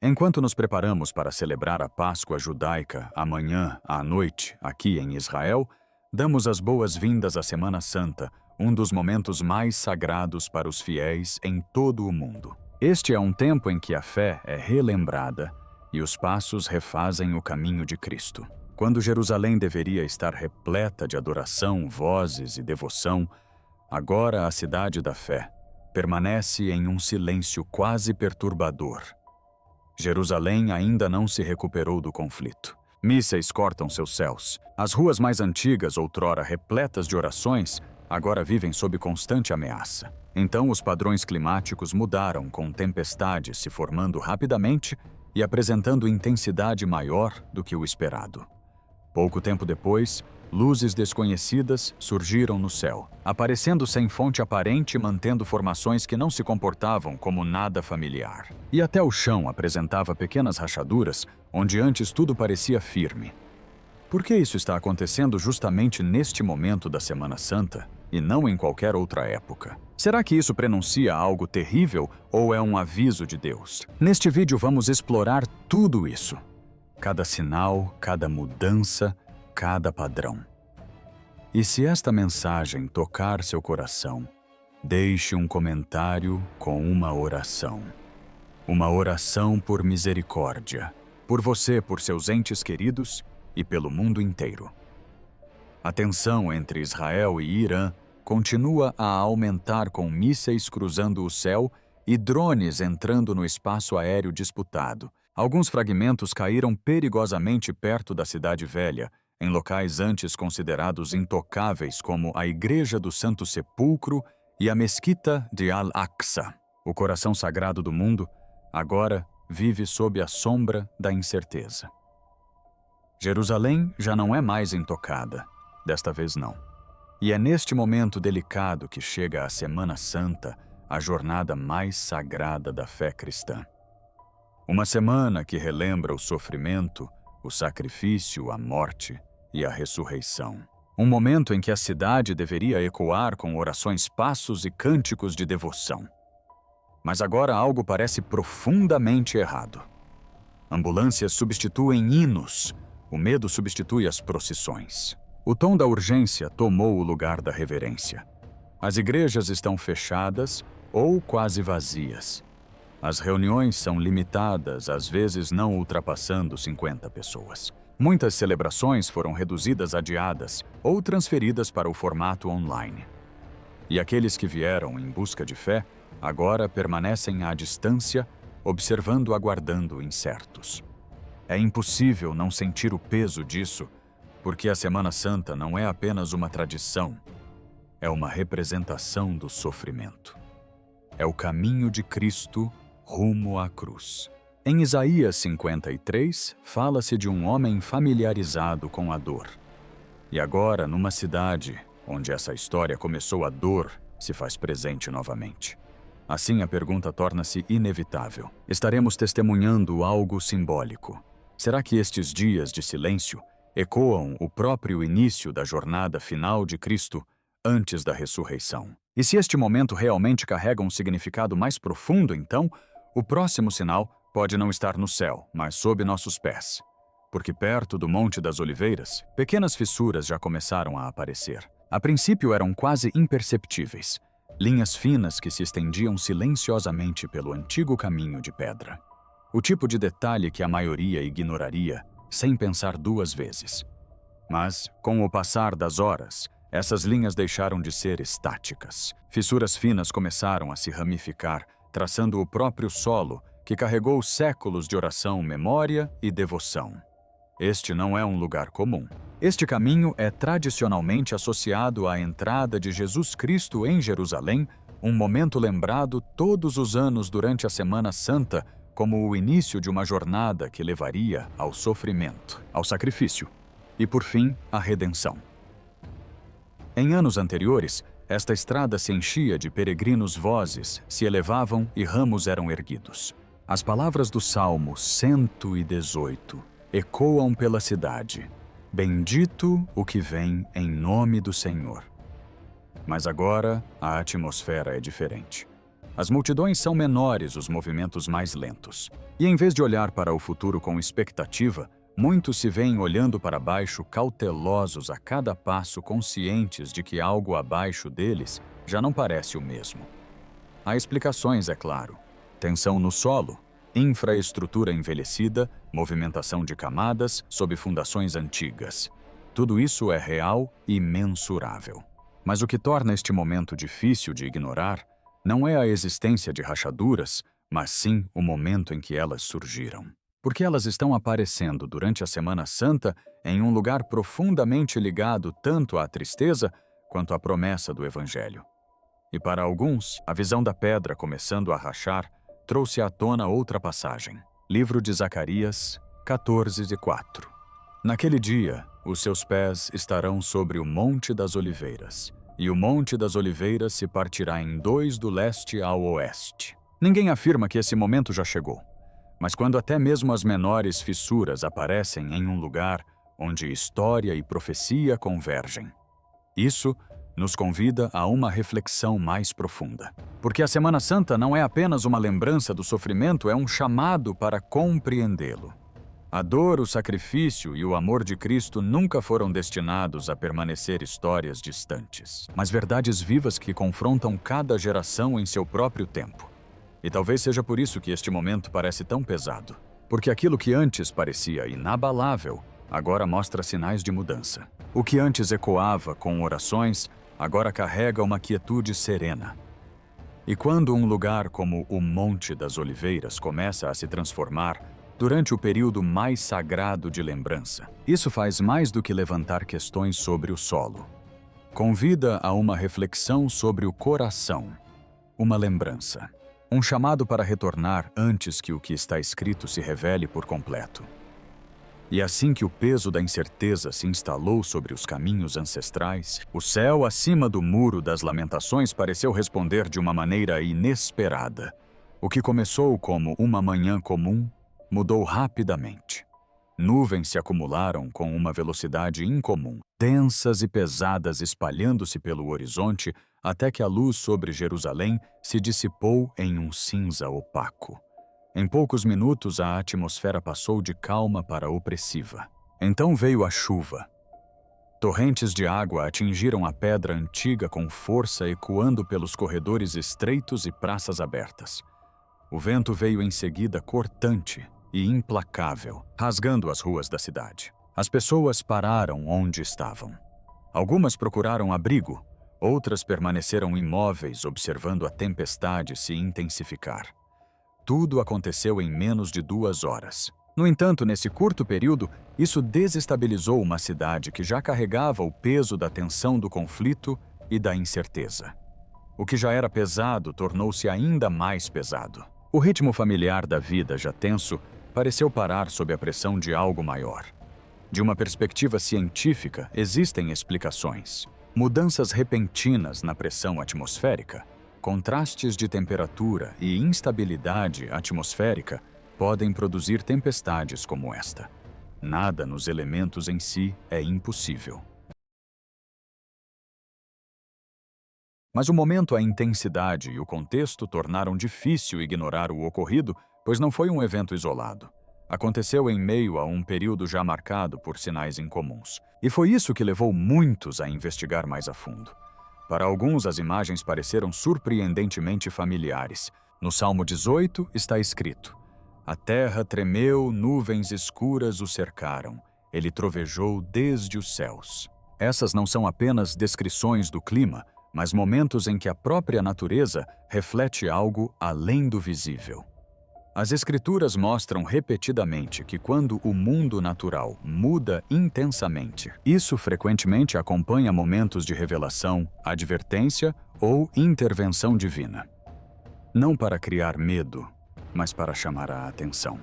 Enquanto nos preparamos para celebrar a Páscoa judaica amanhã à noite, aqui em Israel, damos as boas-vindas à Semana Santa, um dos momentos mais sagrados para os fiéis em todo o mundo. Este é um tempo em que a fé é relembrada e os passos refazem o caminho de Cristo. Quando Jerusalém deveria estar repleta de adoração, vozes e devoção, agora a cidade da fé permanece em um silêncio quase perturbador. Jerusalém ainda não se recuperou do conflito. Mísseis cortam seus céus. As ruas mais antigas, outrora repletas de orações, agora vivem sob constante ameaça. Então os padrões climáticos mudaram, com tempestades se formando rapidamente e apresentando intensidade maior do que o esperado. Pouco tempo depois, luzes desconhecidas surgiram no céu, aparecendo sem fonte aparente, mantendo formações que não se comportavam como nada familiar. E até o chão apresentava pequenas rachaduras, onde antes tudo parecia firme. Por que isso está acontecendo justamente neste momento da Semana Santa e não em qualquer outra época? Será que isso prenuncia algo terrível ou é um aviso de Deus? Neste vídeo vamos explorar tudo isso. Cada sinal, cada mudança, cada padrão. E se esta mensagem tocar seu coração, deixe um comentário com uma oração. Uma oração por misericórdia, por você, por seus entes queridos e pelo mundo inteiro. A tensão entre Israel e Irã continua a aumentar, com mísseis cruzando o céu e drones entrando no espaço aéreo disputado. Alguns fragmentos caíram perigosamente perto da Cidade Velha, em locais antes considerados intocáveis, como a Igreja do Santo Sepulcro e a Mesquita de Al-Aqsa. O coração sagrado do mundo agora vive sob a sombra da incerteza. Jerusalém já não é mais intocada, desta vez não. E é neste momento delicado que chega a Semana Santa, a jornada mais sagrada da fé cristã. Uma semana que relembra o sofrimento, o sacrifício, a morte e a ressurreição. Um momento em que a cidade deveria ecoar com orações, passos e cânticos de devoção. Mas agora algo parece profundamente errado. Ambulâncias substituem hinos, o medo substitui as procissões. O tom da urgência tomou o lugar da reverência. As igrejas estão fechadas ou quase vazias. As reuniões são limitadas, às vezes não ultrapassando 50 pessoas. Muitas celebrações foram reduzidas, adiadas ou transferidas para o formato online. E aqueles que vieram em busca de fé, agora permanecem à distância, observando, aguardando, incertos. É impossível não sentir o peso disso, porque a Semana Santa não é apenas uma tradição, é uma representação do sofrimento. É o caminho de Cristo rumo à cruz. Em Isaías 53, fala-se de um homem familiarizado com a dor. E agora, numa cidade onde essa história começou, a dor se faz presente novamente. Assim, a pergunta torna-se inevitável. Estaremos testemunhando algo simbólico. Será que estes dias de silêncio ecoam o próprio início da jornada final de Cristo antes da ressurreição? E se este momento realmente carrega um significado mais profundo, então, o próximo sinal pode não estar no céu, mas sob nossos pés. Porque perto do Monte das Oliveiras, pequenas fissuras já começaram a aparecer. A princípio eram quase imperceptíveis, linhas finas que se estendiam silenciosamente pelo antigo caminho de pedra. O tipo de detalhe que a maioria ignoraria, sem pensar duas vezes. Mas, com o passar das horas, essas linhas deixaram de ser estáticas. Fissuras finas começaram a se ramificar, traçando o próprio solo que carregou séculos de oração, memória e devoção. Este não é um lugar comum. Este caminho é tradicionalmente associado à entrada de Jesus Cristo em Jerusalém, um momento lembrado todos os anos durante a Semana Santa como o início de uma jornada que levaria ao sofrimento, ao sacrifício e, por fim, à redenção. Em anos anteriores, esta estrada se enchia de peregrinos, vozes se elevavam e ramos eram erguidos. As palavras do Salmo 118 ecoam pela cidade. Bendito o que vem em nome do Senhor. Mas agora a atmosfera é diferente. As multidões são menores, os movimentos mais lentos. E em vez de olhar para o futuro com expectativa, muitos se veem olhando para baixo, cautelosos a cada passo, conscientes de que algo abaixo deles já não parece o mesmo. Há explicações, é claro. Tensão no solo, infraestrutura envelhecida, movimentação de camadas sob fundações antigas. Tudo isso é real e mensurável. Mas o que torna este momento difícil de ignorar não é a existência de rachaduras, mas sim o momento em que elas surgiram. Porque elas estão aparecendo durante a Semana Santa em um lugar profundamente ligado tanto à tristeza quanto à promessa do Evangelho. E para alguns, a visão da pedra começando a rachar trouxe à tona outra passagem. Livro de Zacarias, 14:4. Naquele dia, os seus pés estarão sobre o Monte das Oliveiras, e o Monte das Oliveiras se partirá em dois do leste ao oeste. Ninguém afirma que esse momento já chegou. Mas quando até mesmo as menores fissuras aparecem em um lugar onde história e profecia convergem, isso nos convida a uma reflexão mais profunda. Porque a Semana Santa não é apenas uma lembrança do sofrimento, é um chamado para compreendê-lo. A dor, o sacrifício e o amor de Cristo nunca foram destinados a permanecer histórias distantes, mas verdades vivas que confrontam cada geração em seu próprio tempo. E talvez seja por isso que este momento parece tão pesado. Porque aquilo que antes parecia inabalável, agora mostra sinais de mudança. O que antes ecoava com orações, agora carrega uma quietude serena. E quando um lugar como o Monte das Oliveiras começa a se transformar durante o período mais sagrado de lembrança, isso faz mais do que levantar questões sobre o solo. Convida a uma reflexão sobre o coração, uma lembrança. Um chamado para retornar antes que o que está escrito se revele por completo. E assim que o peso da incerteza se instalou sobre os caminhos ancestrais, o céu acima do muro das lamentações pareceu responder de uma maneira inesperada. O que começou como uma manhã comum mudou rapidamente. Nuvens se acumularam com uma velocidade incomum, densas e pesadas espalhando-se pelo horizonte até que a luz sobre Jerusalém se dissipou em um cinza opaco. Em poucos minutos, a atmosfera passou de calma para opressiva. Então veio a chuva. Torrentes de água atingiram a pedra antiga com força, ecoando pelos corredores estreitos e praças abertas. O vento veio em seguida cortante e implacável, rasgando as ruas da cidade. As pessoas pararam onde estavam. Algumas procuraram abrigo, outras permaneceram imóveis observando a tempestade se intensificar. Tudo aconteceu em menos de 2 horas. No entanto, nesse curto período, isso desestabilizou uma cidade que já carregava o peso da tensão do conflito e da incerteza. O que já era pesado tornou-se ainda mais pesado. O ritmo familiar da vida já tenso pareceu parar sob a pressão de algo maior. De uma perspectiva científica, existem explicações. Mudanças repentinas na pressão atmosférica, contrastes de temperatura e instabilidade atmosférica podem produzir tempestades como esta. Nada nos elementos em si é impossível. Mas o momento, a intensidade e o contexto tornaram difícil ignorar o ocorrido, pois não foi um evento isolado. Aconteceu em meio a um período já marcado por sinais incomuns. E foi isso que levou muitos a investigar mais a fundo. Para alguns, as imagens pareceram surpreendentemente familiares. No Salmo 18 está escrito: "A terra tremeu, nuvens escuras o cercaram. Ele trovejou desde os céus." Essas não são apenas descrições do clima, mas momentos em que a própria natureza reflete algo além do visível. As Escrituras mostram repetidamente que quando o mundo natural muda intensamente, isso frequentemente acompanha momentos de revelação, advertência ou intervenção divina. Não para criar medo, mas para chamar a atenção.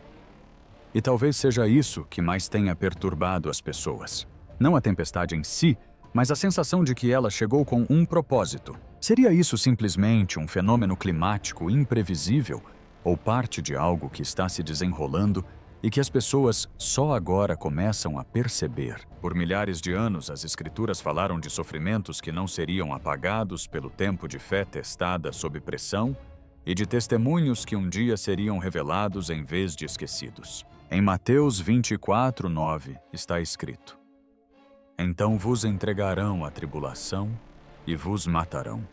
E talvez seja isso que mais tenha perturbado as pessoas. Não a tempestade em si, mas a sensação de que ela chegou com um propósito. Seria isso simplesmente um fenômeno climático imprevisível ou parte de algo que está se desenrolando e que as pessoas só agora começam a perceber? Por milhares de anos, as Escrituras falaram de sofrimentos que não seriam apagados pelo tempo de fé testada sob pressão e de testemunhos que um dia seriam revelados em vez de esquecidos. Em Mateus 24:9 está escrito: Então vos entregarão à tribulação e vos matarão,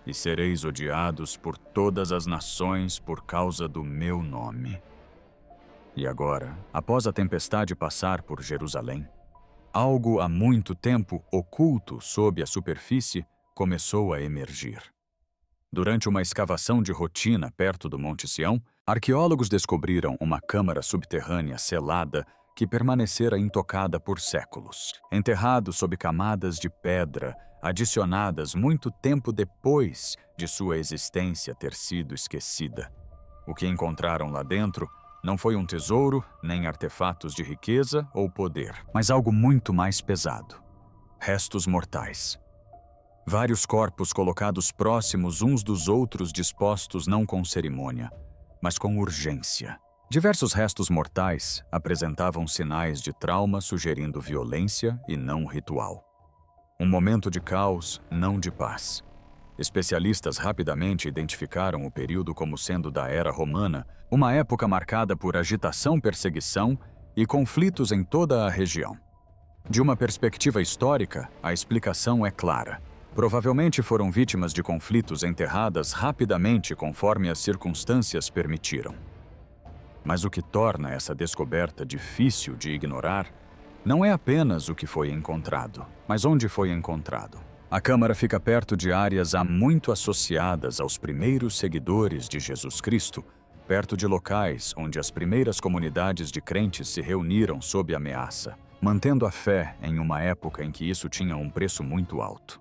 e sereis odiados por todas as nações por causa do meu nome. E agora, após a tempestade passar por Jerusalém, algo há muito tempo oculto sob a superfície começou a emergir. Durante uma escavação de rotina perto do Monte Sião, arqueólogos descobriram uma câmara subterrânea selada que permanecera intocada por séculos, enterrado sob camadas de pedra, adicionadas muito tempo depois de sua existência ter sido esquecida. O que encontraram lá dentro não foi um tesouro, nem artefatos de riqueza ou poder, mas algo muito mais pesado: restos mortais. Vários corpos colocados próximos uns dos outros, dispostos não com cerimônia, mas com urgência. Diversos restos mortais apresentavam sinais de trauma, sugerindo violência e não ritual. Um momento de caos, não de paz. Especialistas rapidamente identificaram o período como sendo da Era Romana, uma época marcada por agitação, perseguição e conflitos em toda a região. De uma perspectiva histórica, a explicação é clara. Provavelmente foram vítimas de conflitos enterradas rapidamente conforme as circunstâncias permitiram. Mas o que torna essa descoberta difícil de ignorar não é apenas o que foi encontrado, mas onde foi encontrado. A câmara fica perto de áreas há muito associadas aos primeiros seguidores de Jesus Cristo, perto de locais onde as primeiras comunidades de crentes se reuniram sob ameaça, mantendo a fé em uma época em que isso tinha um preço muito alto.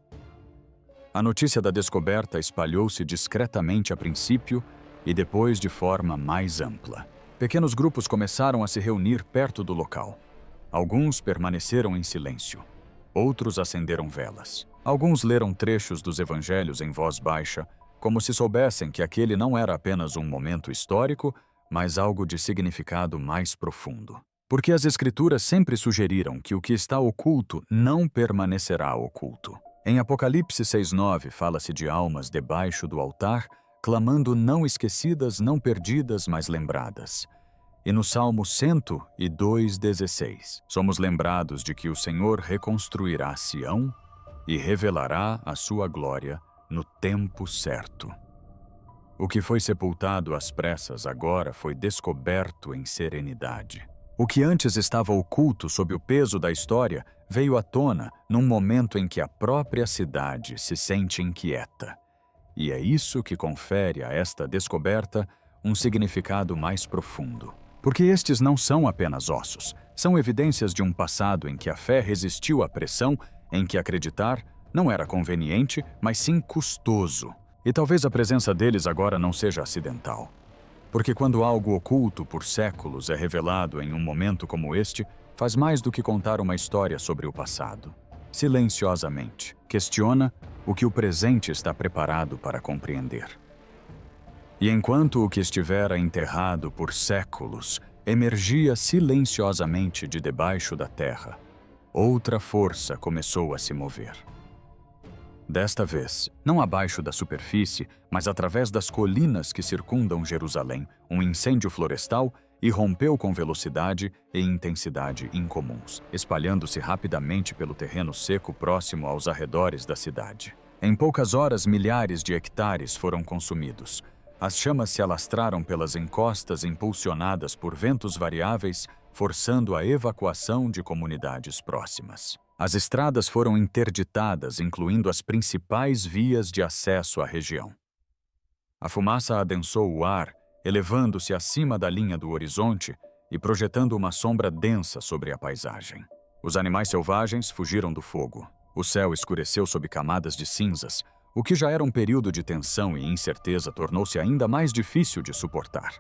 A notícia da descoberta espalhou-se discretamente a princípio e depois de forma mais ampla. Pequenos grupos começaram a se reunir perto do local. Alguns permaneceram em silêncio. Outros acenderam velas. Alguns leram trechos dos evangelhos em voz baixa, como se soubessem que aquele não era apenas um momento histórico, mas algo de significado mais profundo. Porque as Escrituras sempre sugeriram que o que está oculto não permanecerá oculto. Em Apocalipse 6:9 fala-se de almas debaixo do altar, clamando não esquecidas, não perdidas, mas lembradas. E no Salmo 102:16, somos lembrados de que o Senhor reconstruirá Sião e revelará a sua glória no tempo certo. O que foi sepultado às pressas agora foi descoberto em serenidade. O que antes estava oculto sob o peso da história veio à tona num momento em que a própria cidade se sente inquieta. E é isso que confere a esta descoberta um significado mais profundo. Porque estes não são apenas ossos, são evidências de um passado em que a fé resistiu à pressão, em que acreditar não era conveniente, mas sim custoso. E talvez a presença deles agora não seja acidental. Porque quando algo oculto por séculos é revelado em um momento como este, faz mais do que contar uma história sobre o passado. Silenciosamente, questiona o que o presente está preparado para compreender. E enquanto o que estivera enterrado por séculos emergia silenciosamente de debaixo da terra, outra força começou a se mover. Desta vez, não abaixo da superfície, mas através das colinas que circundam Jerusalém, um incêndio florestal irrompeu com velocidade e intensidade incomuns, espalhando-se rapidamente pelo terreno seco próximo aos arredores da cidade. Em poucas horas, milhares de hectares foram consumidos. As chamas se alastraram pelas encostas impulsionadas por ventos variáveis, forçando a evacuação de comunidades próximas. As estradas foram interditadas, incluindo as principais vias de acesso à região. A fumaça adensou o ar, elevando-se acima da linha do horizonte e projetando uma sombra densa sobre a paisagem. Os animais selvagens fugiram do fogo. O céu escureceu sob camadas de cinzas. O que já era um período de tensão e incerteza tornou-se ainda mais difícil de suportar.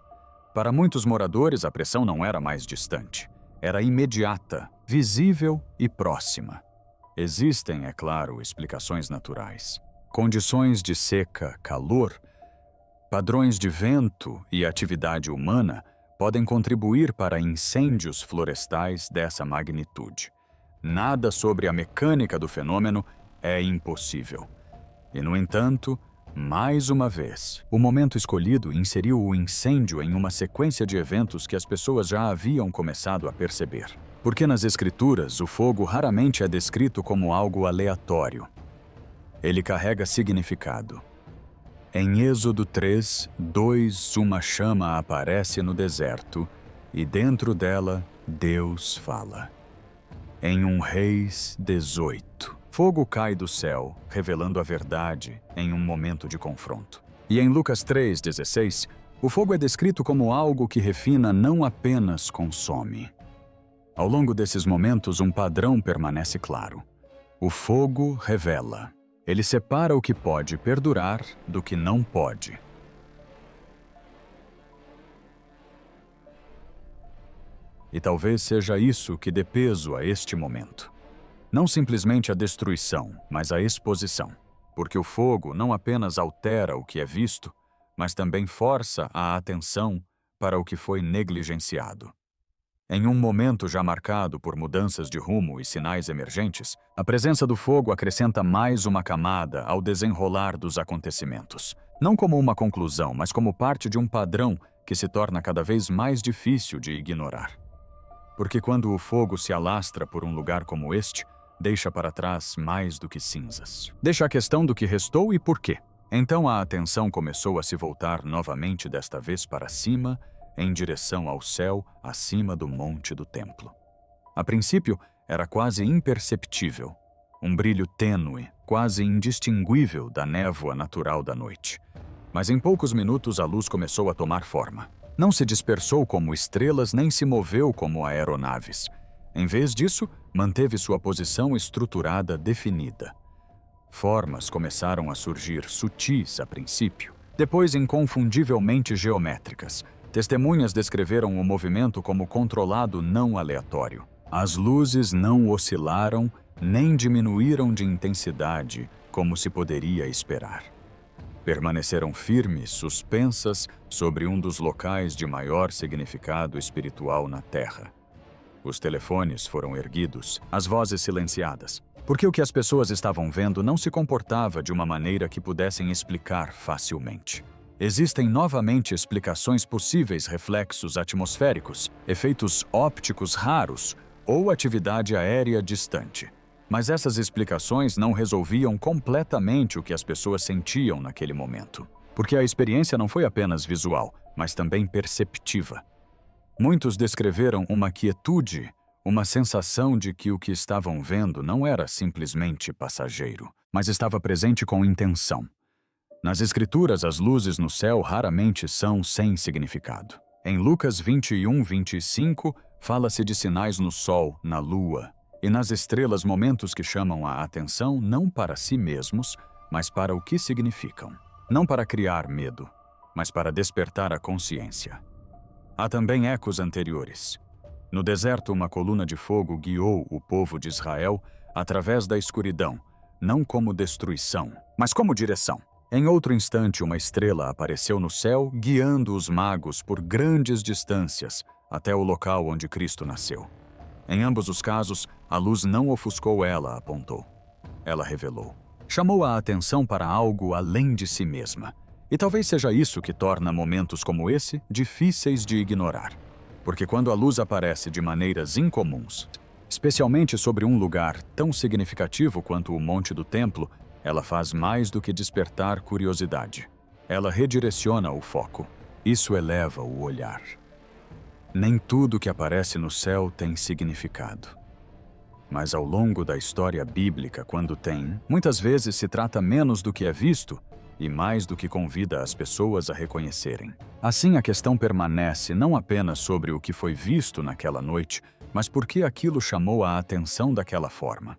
Para muitos moradores, a pressão não era mais distante. Era imediata, visível e próxima. Existem, é claro, explicações naturais. Condições de seca, calor, padrões de vento e atividade humana podem contribuir para incêndios florestais dessa magnitude. Nada sobre a mecânica do fenômeno é impossível. E, no entanto, Mais uma vez, o momento escolhido inseriu o incêndio em uma sequência de eventos que as pessoas já haviam começado a perceber. Porque nas Escrituras, o fogo raramente é descrito como algo aleatório. Ele carrega significado. Em Êxodo 3:2, uma chama aparece no deserto e dentro dela Deus fala. Em 1 Reis 18, fogo cai do céu, revelando a verdade em um momento de confronto. E em Lucas 3:16, o fogo é descrito como algo que refina, não apenas consome. Ao longo desses momentos, um padrão permanece claro. O fogo revela. Ele separa o que pode perdurar do que não pode. E talvez seja isso que dê peso a este momento. Não simplesmente a destruição, mas a exposição. Porque o fogo não apenas altera o que é visto, mas também força a atenção para o que foi negligenciado. Em um momento já marcado por mudanças de rumo e sinais emergentes, a presença do fogo acrescenta mais uma camada ao desenrolar dos acontecimentos. Não como uma conclusão, mas como parte de um padrão que se torna cada vez mais difícil de ignorar. Porque quando o fogo se alastra por um lugar como este, deixa para trás mais do que cinzas. Deixa a questão do que restou e por quê. Então a atenção começou a se voltar novamente, desta vez para cima, em direção ao céu, acima do monte do templo. A princípio, era quase imperceptível, um brilho tênue, quase indistinguível da névoa natural da noite. Mas em poucos minutos a luz começou a tomar forma. Não se dispersou como estrelas, nem se moveu como aeronaves. Em vez disso, manteve sua posição estruturada definida. Formas começaram a surgir sutis a princípio, depois inconfundivelmente geométricas. Testemunhas descreveram o movimento como controlado, não aleatório. As luzes não oscilaram, nem diminuíram de intensidade, como se poderia esperar. Permaneceram firmes, suspensas, sobre um dos locais de maior significado espiritual na Terra. Os telefones foram erguidos, as vozes silenciadas, porque o que as pessoas estavam vendo não se comportava de uma maneira que pudessem explicar facilmente. Existem novamente explicações possíveis: reflexos atmosféricos, efeitos ópticos raros ou atividade aérea distante. Mas essas explicações não resolviam completamente o que as pessoas sentiam naquele momento. Porque a experiência não foi apenas visual, mas também perceptiva. Muitos descreveram uma quietude, uma sensação de que o que estavam vendo não era simplesmente passageiro, mas estava presente com intenção. Nas Escrituras, as luzes no céu raramente são sem significado. Em Lucas 21:25, fala-se de sinais no sol, na lua, e nas estrelas, momentos que chamam a atenção não para si mesmos, mas para o que significam. Não para criar medo, mas para despertar a consciência. Há também ecos anteriores. No deserto, uma coluna de fogo guiou o povo de Israel através da escuridão, não como destruição, mas como direção. Em outro instante, uma estrela apareceu no céu, guiando os magos por grandes distâncias até o local onde Cristo nasceu. Em ambos os casos, a luz não ofuscou, ela apontou. Ela revelou. Chamou a atenção para algo além de si mesma. E talvez seja isso que torna momentos como esse difíceis de ignorar. Porque quando a luz aparece de maneiras incomuns, especialmente sobre um lugar tão significativo quanto o Monte do Templo, ela faz mais do que despertar curiosidade. Ela redireciona o foco. Isso eleva o olhar. Nem tudo que aparece no céu tem significado. Mas ao longo da história bíblica, quando tem, muitas vezes se trata menos do que é visto e mais do que convida as pessoas a reconhecerem. Assim, a questão permanece não apenas sobre o que foi visto naquela noite, mas por que aquilo chamou a atenção daquela forma.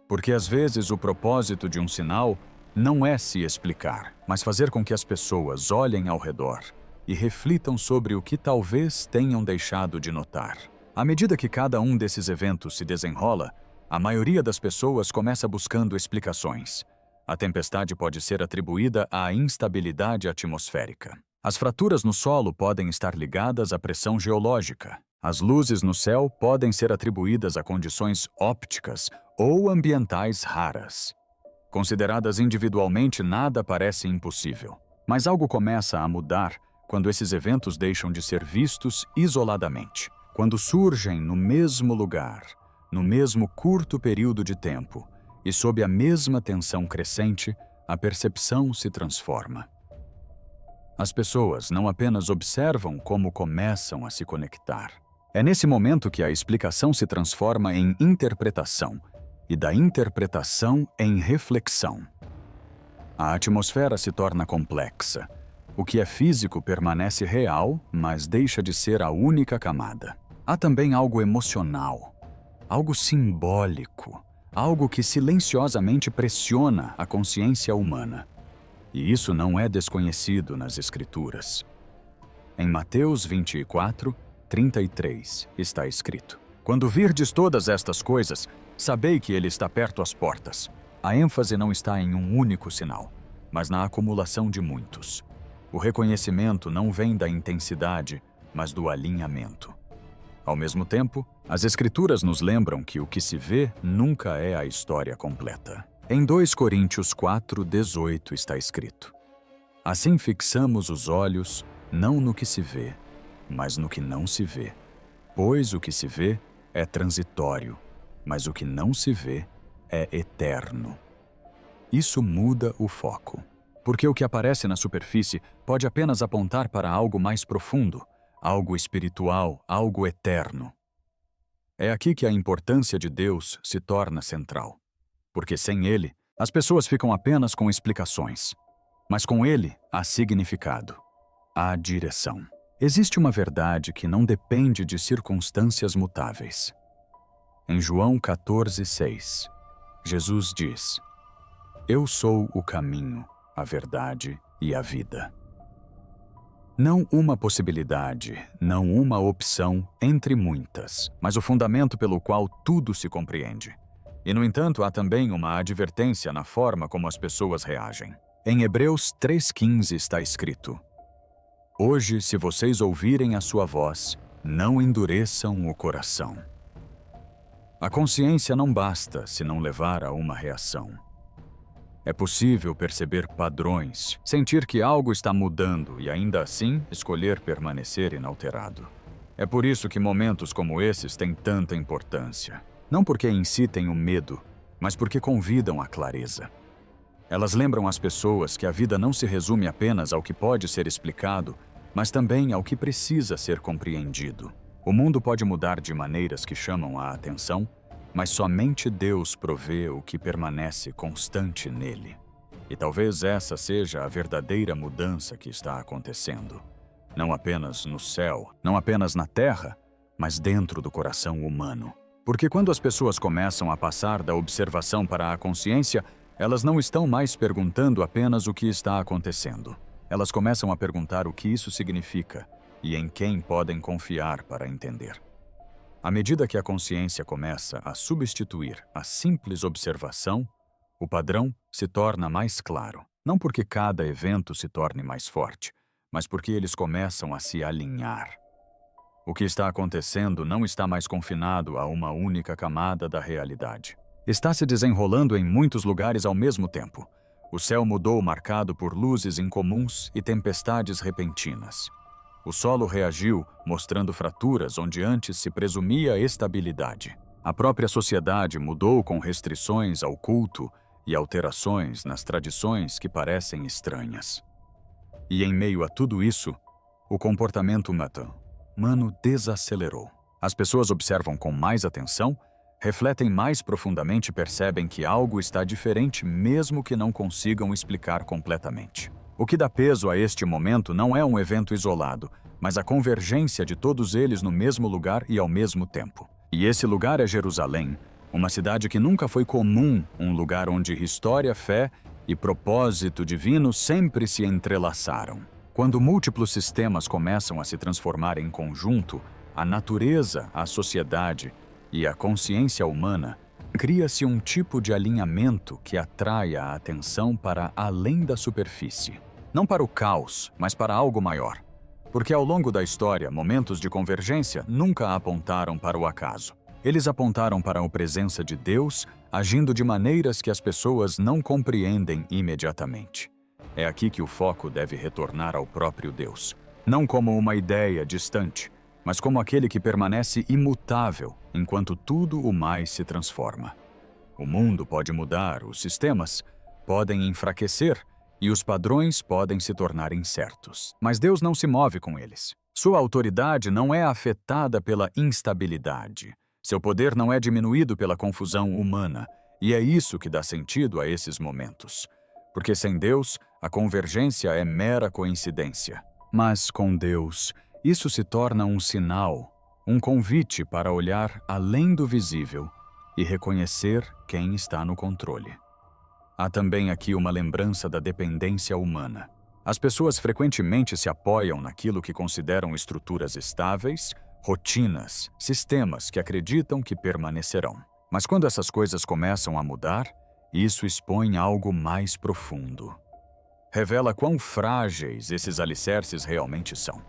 Porque às vezes o propósito de um sinal não é se explicar, mas fazer com que as pessoas olhem ao redor e reflitam sobre o que talvez tenham deixado de notar. À medida que cada um desses eventos se desenrola, a maioria das pessoas começa buscando explicações. A tempestade pode ser atribuída à instabilidade atmosférica. As fraturas no solo podem estar ligadas à pressão geológica. As luzes no céu podem ser atribuídas a condições ópticas ou ambientais raras. Consideradas individualmente, nada parece impossível. Mas algo começa a mudar quando esses eventos deixam de ser vistos isoladamente. Quando surgem no mesmo lugar, no mesmo curto período de tempo, e sob a mesma tensão crescente, a percepção se transforma. As pessoas não apenas observam como começam a se conectar. É nesse momento que a explicação se transforma em interpretação, e da interpretação em reflexão. A atmosfera se torna complexa. O que é físico permanece real, mas deixa de ser a única camada. Há também algo emocional, algo simbólico, algo que silenciosamente pressiona a consciência humana. E isso não é desconhecido nas Escrituras. Em Mateus 24, 33, está escrito: Quando virdes todas estas coisas, sabei que ele está perto às portas. A ênfase não está em um único sinal, mas na acumulação de muitos. O reconhecimento não vem da intensidade, mas do alinhamento. Ao mesmo tempo, as Escrituras nos lembram que o que se vê nunca é a história completa. Em 2 Coríntios 4, 18 está escrito: Assim fixamos os olhos não no que se vê, mas no que não se vê. Pois o que se vê é transitório, mas o que não se vê é eterno. Isso muda o foco, porque o que aparece na superfície pode apenas apontar para algo mais profundo, algo espiritual, algo eterno. É aqui que a importância de Deus se torna central, porque sem Ele, as pessoas ficam apenas com explicações, mas com Ele há significado, há direção. Existe uma verdade que não depende de circunstâncias mutáveis. Em João 14, 6, Jesus diz: Eu sou o caminho, a verdade e a vida. Não uma possibilidade, não uma opção entre muitas, mas o fundamento pelo qual tudo se compreende. E, no entanto, há também uma advertência na forma como as pessoas reagem. Em Hebreus 3,15 está escrito: Hoje, se vocês ouvirem a sua voz, não endureçam o coração. A consciência não basta se não levar a uma reação. É possível perceber padrões, sentir que algo está mudando e ainda assim escolher permanecer inalterado. É por isso que momentos como esses têm tanta importância. Não porque incitem o medo, mas porque convidam à clareza. Elas lembram as pessoas que a vida não se resume apenas ao que pode ser explicado, mas também ao que precisa ser compreendido. O mundo pode mudar de maneiras que chamam a atenção, mas somente Deus provê o que permanece constante nele. E talvez essa seja a verdadeira mudança que está acontecendo. Não apenas no céu, não apenas na terra, mas dentro do coração humano. Porque quando as pessoas começam a passar da observação para a consciência, elas não estão mais perguntando apenas o que está acontecendo. Elas começam a perguntar o que isso significa e em quem podem confiar para entender. À medida que a consciência começa a substituir a simples observação, o padrão se torna mais claro. Não porque cada evento se torne mais forte, mas porque eles começam a se alinhar. O que está acontecendo não está mais confinado a uma única camada da realidade. Está se desenrolando em muitos lugares ao mesmo tempo. O céu mudou, marcado por luzes incomuns e tempestades repentinas. O solo reagiu, mostrando fraturas onde antes se presumia estabilidade. A própria sociedade mudou com restrições ao culto e alterações nas tradições que parecem estranhas. E em meio a tudo isso, o comportamento humano desacelerou. As pessoas observam com mais atenção, refletem mais profundamente e percebem que algo está diferente mesmo que não consigam explicar completamente. O que dá peso a este momento não é um evento isolado, mas a convergência de todos eles no mesmo lugar e ao mesmo tempo. E esse lugar é Jerusalém, uma cidade que nunca foi comum, um lugar onde história, fé e propósito divino sempre se entrelaçaram. Quando múltiplos sistemas começam a se transformar em conjunto, a natureza, a sociedade e a consciência humana, cria-se um tipo de alinhamento que atrai a atenção para além da superfície. Não para o caos, mas para algo maior. Porque ao longo da história, momentos de convergência nunca apontaram para o acaso. Eles apontaram para a presença de Deus, agindo de maneiras que as pessoas não compreendem imediatamente. É aqui que o foco deve retornar ao próprio Deus, não como uma ideia distante, mas como aquele que permanece imutável enquanto tudo o mais se transforma. O mundo pode mudar, os sistemas podem enfraquecer e os padrões podem se tornar incertos. Mas Deus não se move com eles. Sua autoridade não é afetada pela instabilidade. Seu poder não é diminuído pela confusão humana. E é isso que dá sentido a esses momentos. Porque sem Deus, a convergência é mera coincidência. Mas com Deus, isso se torna um sinal, um convite para olhar além do visível e reconhecer quem está no controle. Há também aqui uma lembrança da dependência humana. As pessoas frequentemente se apoiam naquilo que consideram estruturas estáveis, rotinas, sistemas que acreditam que permanecerão. Mas quando essas coisas começam a mudar, isso expõe algo mais profundo. Revela quão frágeis esses alicerces realmente são.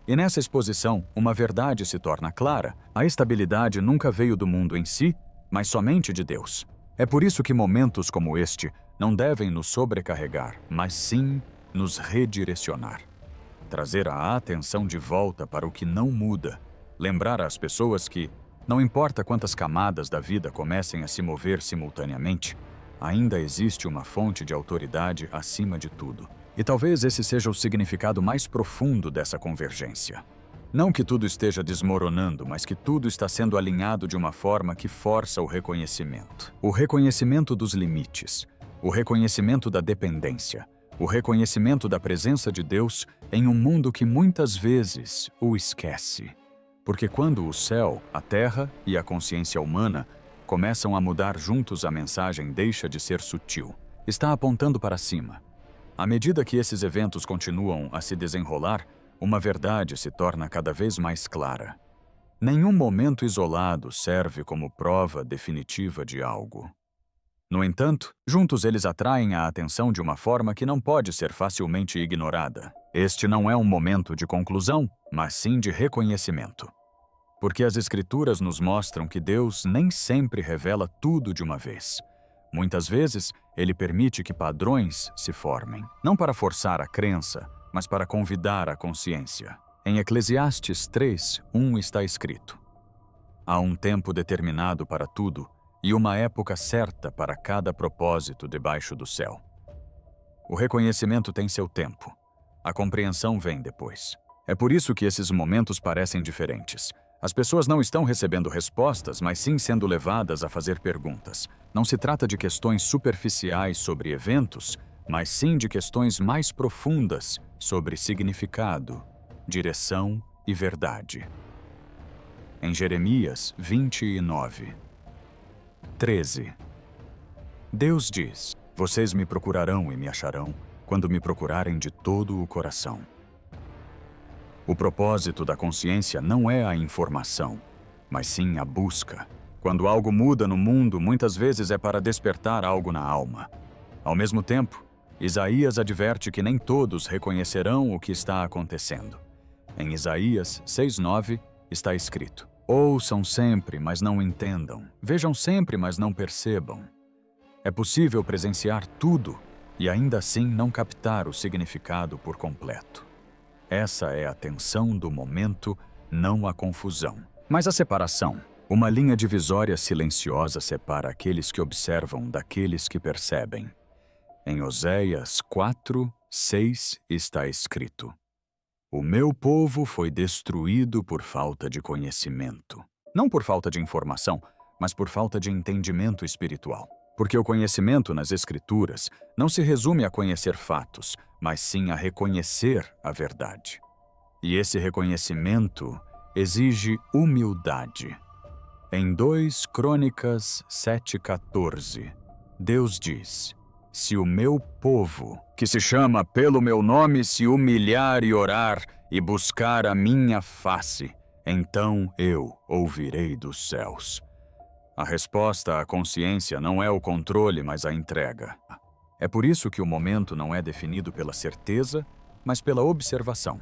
E nessa exposição, uma verdade se torna clara: a estabilidade nunca veio do mundo em si, mas somente de Deus. É por isso que momentos como este não devem nos sobrecarregar, mas sim nos redirecionar. Trazer a atenção de volta para o que não muda. Lembrar às pessoas que, não importa quantas camadas da vida comecem a se mover simultaneamente, ainda existe uma fonte de autoridade acima de tudo. E talvez esse seja o significado mais profundo dessa convergência. Não que tudo esteja desmoronando, mas que tudo está sendo alinhado de uma forma que força o reconhecimento. O reconhecimento dos limites, o reconhecimento da dependência, o reconhecimento da presença de Deus em um mundo que muitas vezes o esquece. Porque quando o céu, a terra e a consciência humana começam a mudar juntos, a mensagem deixa de ser sutil. Está apontando para cima. À medida que esses eventos continuam a se desenrolar, uma verdade se torna cada vez mais clara. Nenhum momento isolado serve como prova definitiva de algo. No entanto, juntos eles atraem a atenção de uma forma que não pode ser facilmente ignorada. Este não é um momento de conclusão, mas sim de reconhecimento. Porque as Escrituras nos mostram que Deus nem sempre revela tudo de uma vez. Muitas vezes, Ele permite que padrões se formem, não para forçar a crença, mas para convidar a consciência. Em Eclesiastes 3:1 está escrito: há um tempo determinado para tudo e uma época certa para cada propósito debaixo do céu. O reconhecimento tem seu tempo. A compreensão vem depois. É por isso que esses momentos parecem diferentes. As pessoas não estão recebendo respostas, mas sim sendo levadas a fazer perguntas. Não se trata de questões superficiais sobre eventos, mas sim de questões mais profundas sobre significado, direção e verdade. Em Jeremias 29:13, Deus diz: vocês me procurarão e me acharão quando me procurarem de todo o coração. O propósito da consciência não é a informação, mas sim a busca. Quando algo muda no mundo, muitas vezes é para despertar algo na alma. Ao mesmo tempo, Isaías adverte que nem todos reconhecerão o que está acontecendo. Em Isaías 6:9 está escrito: ouçam sempre, mas não entendam. Vejam sempre, mas não percebam. É possível presenciar tudo e ainda assim não captar o significado por completo. Essa é a tensão do momento, não a confusão. Mas a separação. Uma linha divisória silenciosa separa aqueles que observam daqueles que percebem. Em Oséias 4:6 está escrito: o meu povo foi destruído por falta de conhecimento. Não por falta de informação, mas por falta de entendimento espiritual. Porque o conhecimento nas Escrituras não se resume a conhecer fatos, mas sim a reconhecer a verdade. E esse reconhecimento exige humildade. Em 2 Crônicas 7:14, Deus diz: se o meu povo, que se chama pelo meu nome, se humilhar e orar e buscar a minha face, então eu ouvirei dos céus. A resposta à consciência não é o controle, mas a entrega. É por isso que o momento não é definido pela certeza, mas pela observação.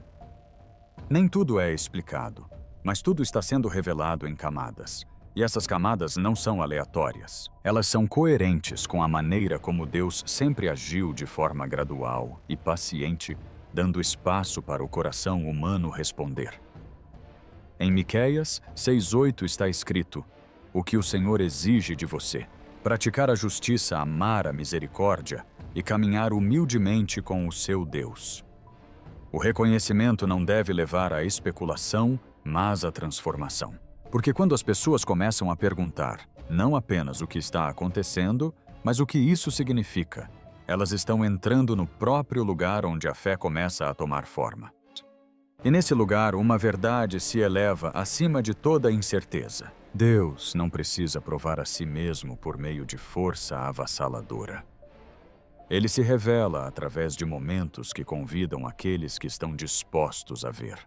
Nem tudo é explicado, mas tudo está sendo revelado em camadas. E essas camadas não são aleatórias. Elas são coerentes com a maneira como Deus sempre agiu de forma gradual e paciente, dando espaço para o coração humano responder. Em Miqueias 6:8 está escrito: o que o Senhor exige de você: praticar a justiça, amar a misericórdia e caminhar humildemente com o seu Deus. O reconhecimento não deve levar à especulação, mas à transformação. Porque quando as pessoas começam a perguntar não apenas o que está acontecendo, mas o que isso significa, elas estão entrando no próprio lugar onde a fé começa a tomar forma. E nesse lugar, uma verdade se eleva acima de toda incerteza. Deus não precisa provar a si mesmo por meio de força avassaladora. Ele se revela através de momentos que convidam aqueles que estão dispostos a ver.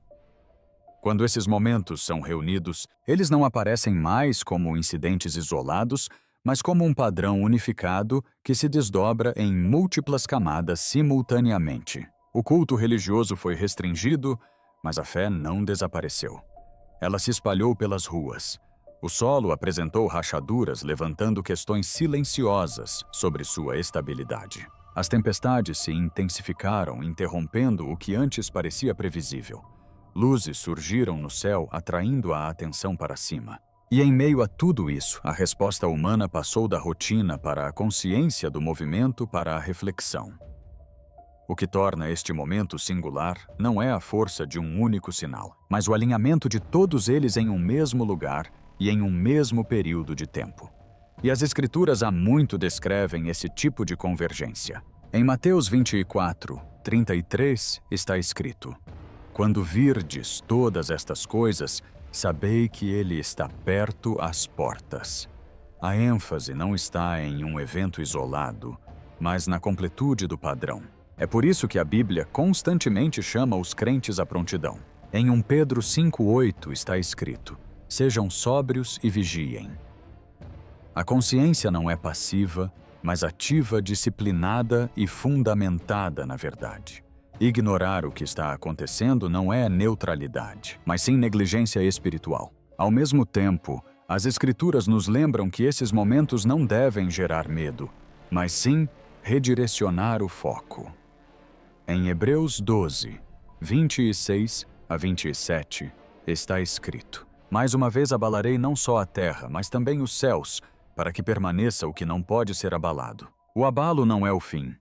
Quando esses momentos são reunidos, eles não aparecem mais como incidentes isolados, mas como um padrão unificado que se desdobra em múltiplas camadas simultaneamente. O culto religioso foi restringido, mas a fé não desapareceu. Ela se espalhou pelas ruas. O solo apresentou rachaduras, levantando questões silenciosas sobre sua estabilidade. As tempestades se intensificaram, interrompendo o que antes parecia previsível. Luzes surgiram no céu, atraindo a atenção para cima. E em meio a tudo isso, a resposta humana passou da rotina para a consciência do movimento para a reflexão. O que torna este momento singular não é a força de um único sinal, mas o alinhamento de todos eles em um mesmo lugar e em um mesmo período de tempo. E as Escrituras há muito descrevem esse tipo de convergência. Em Mateus 24:33 está escrito: quando virdes todas estas coisas, sabei que ele está perto às portas. A ênfase não está em um evento isolado, mas na completude do padrão. É por isso que a Bíblia constantemente chama os crentes à prontidão. Em 1 Pedro 5:8 está escrito: sejam sóbrios e vigiem. A consciência não é passiva, mas ativa, disciplinada e fundamentada na verdade. Ignorar o que está acontecendo não é neutralidade, mas sim negligência espiritual. Ao mesmo tempo, as Escrituras nos lembram que esses momentos não devem gerar medo, mas sim redirecionar o foco. Em Hebreus 12:26-27, está escrito: mais uma vez abalarei não só a terra, mas também os céus, para que permaneça o que não pode ser abalado. O abalo não é o fim.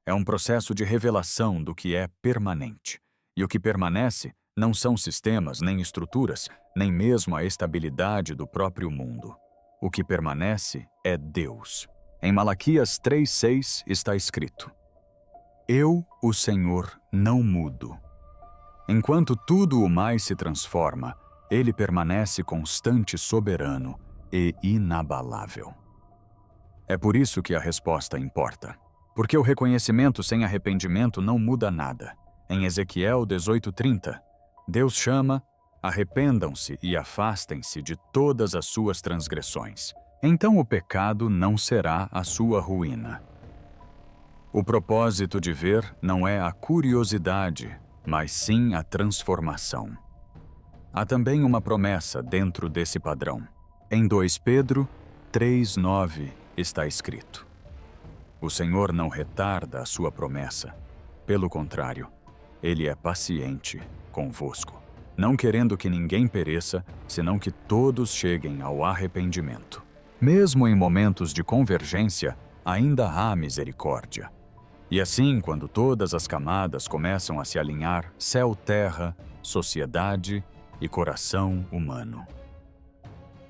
É um processo de revelação do que é permanente. E o que permanece não são sistemas, nem estruturas, nem mesmo a estabilidade do próprio mundo. O que permanece é Deus. Em Malaquias 3:6 está escrito: eu, o Senhor, não mudo. Enquanto tudo o mais se transforma, ele permanece constante, soberano e inabalável. É por isso que a resposta importa. Porque o reconhecimento sem arrependimento não muda nada. Em Ezequiel 18:30, Deus chama: arrependam-se e afastem-se de todas as suas transgressões. Então o pecado não será a sua ruína. O propósito de ver não é a curiosidade, mas sim a transformação. Há também uma promessa dentro desse padrão. Em 2 Pedro 3:9 está escrito: o Senhor não retarda a sua promessa. Pelo contrário, Ele é paciente convosco, não querendo que ninguém pereça, senão que todos cheguem ao arrependimento. Mesmo em momentos de convergência, ainda há misericórdia. E assim, quando todas as camadas começam a se alinhar, céu-terra, sociedade e coração humano.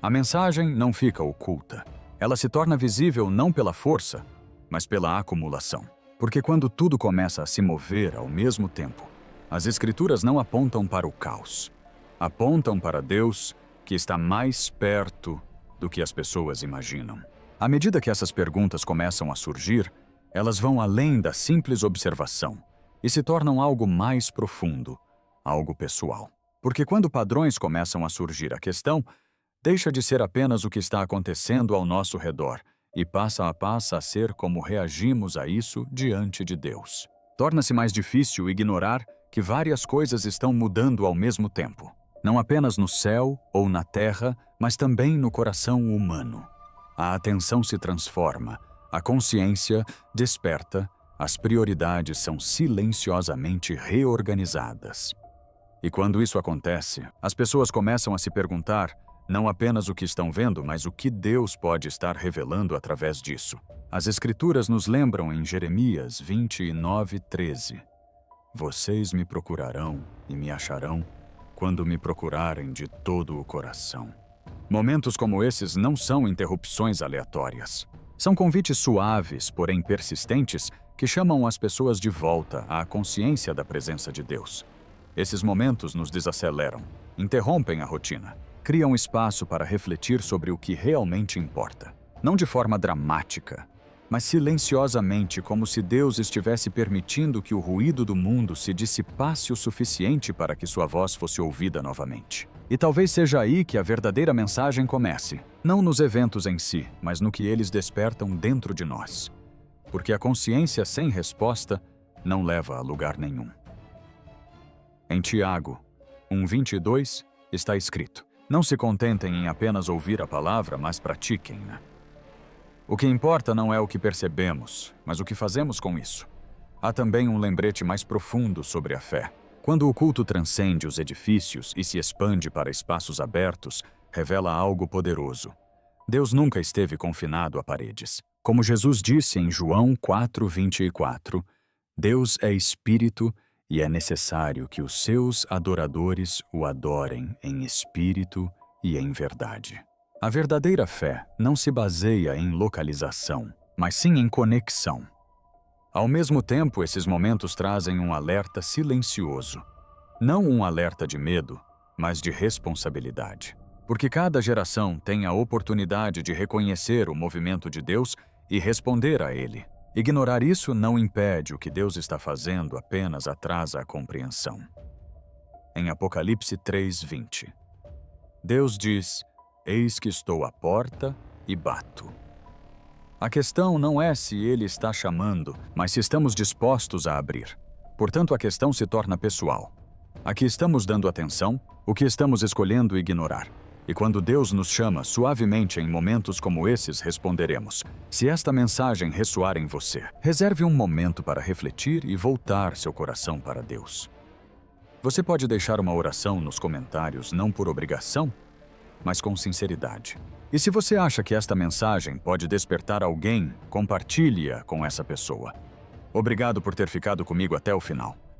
A mensagem não fica oculta. Ela se torna visível não pela força, mas pela acumulação. Porque quando tudo começa a se mover ao mesmo tempo, as Escrituras não apontam para o caos. Apontam para Deus, que está mais perto do que as pessoas imaginam. À medida que essas perguntas começam a surgir, elas vão além da simples observação e se tornam algo mais profundo, algo pessoal. Porque quando padrões começam a surgir, a questão deixa de ser apenas o que está acontecendo ao nosso redor e passa a ser como reagimos a isso diante de Deus. Torna-se mais difícil ignorar que várias coisas estão mudando ao mesmo tempo. Não apenas no céu ou na terra, mas também no coração humano. A atenção se transforma, a consciência desperta, as prioridades são silenciosamente reorganizadas. E quando isso acontece, as pessoas começam a se perguntar não apenas o que estão vendo, mas o que Deus pode estar revelando através disso. As Escrituras nos lembram em Jeremias 29:13. Vocês me procurarão e me acharão quando me procurarem de todo o coração. Momentos como esses não são interrupções aleatórias. São convites suaves, porém persistentes, que chamam as pessoas de volta à consciência da presença de Deus. Esses momentos nos desaceleram, interrompem a rotina, criam espaço para refletir sobre o que realmente importa. Não de forma dramática, mas silenciosamente, como se Deus estivesse permitindo que o ruído do mundo se dissipasse o suficiente para que sua voz fosse ouvida novamente. E talvez seja aí que a verdadeira mensagem comece, não nos eventos em si, mas no que eles despertam dentro de nós. Porque a consciência sem resposta não leva a lugar nenhum. Em Tiago 1:22 está escrito: não se contentem em apenas ouvir a palavra, mas pratiquem-na. O que importa não é o que percebemos, mas o que fazemos com isso. Há também um lembrete mais profundo sobre a fé. Quando o culto transcende os edifícios e se expande para espaços abertos, revela algo poderoso. Deus nunca esteve confinado a paredes. Como Jesus disse em João 4:24, Deus é espírito e é necessário que os seus adoradores o adorem em espírito e em verdade. A verdadeira fé não se baseia em localização, mas sim em conexão. Ao mesmo tempo, esses momentos trazem um alerta silencioso. Não um alerta de medo, mas de responsabilidade. Porque cada geração tem a oportunidade de reconhecer o movimento de Deus e responder a ele. Ignorar isso não impede o que Deus está fazendo, apenas atrasa a compreensão. Em Apocalipse 3:20, Deus diz: eis que estou à porta e bato. A questão não é se ele está chamando, mas se estamos dispostos a abrir. Portanto, a questão se torna pessoal. A que estamos dando atenção, o que estamos escolhendo ignorar. E quando Deus nos chama suavemente em momentos como esses, responderemos. Se esta mensagem ressoar em você, reserve um momento para refletir e voltar seu coração para Deus. Você pode deixar uma oração nos comentários, não por obrigação, mas com sinceridade. E se você acha que esta mensagem pode despertar alguém, compartilhe-a com essa pessoa. Obrigado por ter ficado comigo até o final.